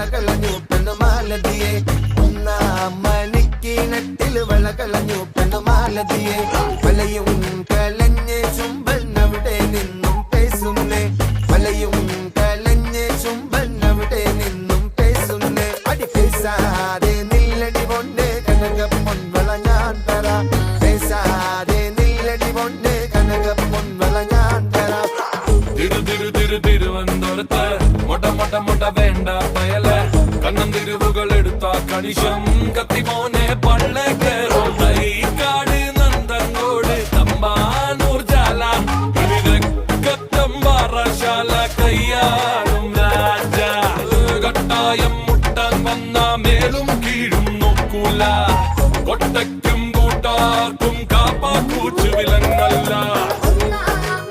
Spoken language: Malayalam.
വളകളഞ്ഞു പെണ്ണുമാലതിയെ ഒന്നാം മണിക്കിണറ്റിൽ വളകളഞ്ഞു പെണ്ണുമാലതിയെ വലയും കളഞ്ഞ് ചുംബനവിടെ നിന്നും പേസുന്നേ വലയും കളഞ്ഞ് ചുംബനവിടെ നിന്നും പേസുന്നേ അടി പേസാതെ നില്ലടി പൊന്നെ കനക പൊൻവള ഞാൻ തരാം പേസാതെ നില്ലടി പൊന്നെ കനക പൊൻവള ഞാൻ തരാം തിരുവനന്തപുരത്ത് മൊട്ട വേണ്ട പയല കണ്ണൻ തിരുവുകൾ എടുത്ത കണിശം കത്തി മോനെ പള്ളേ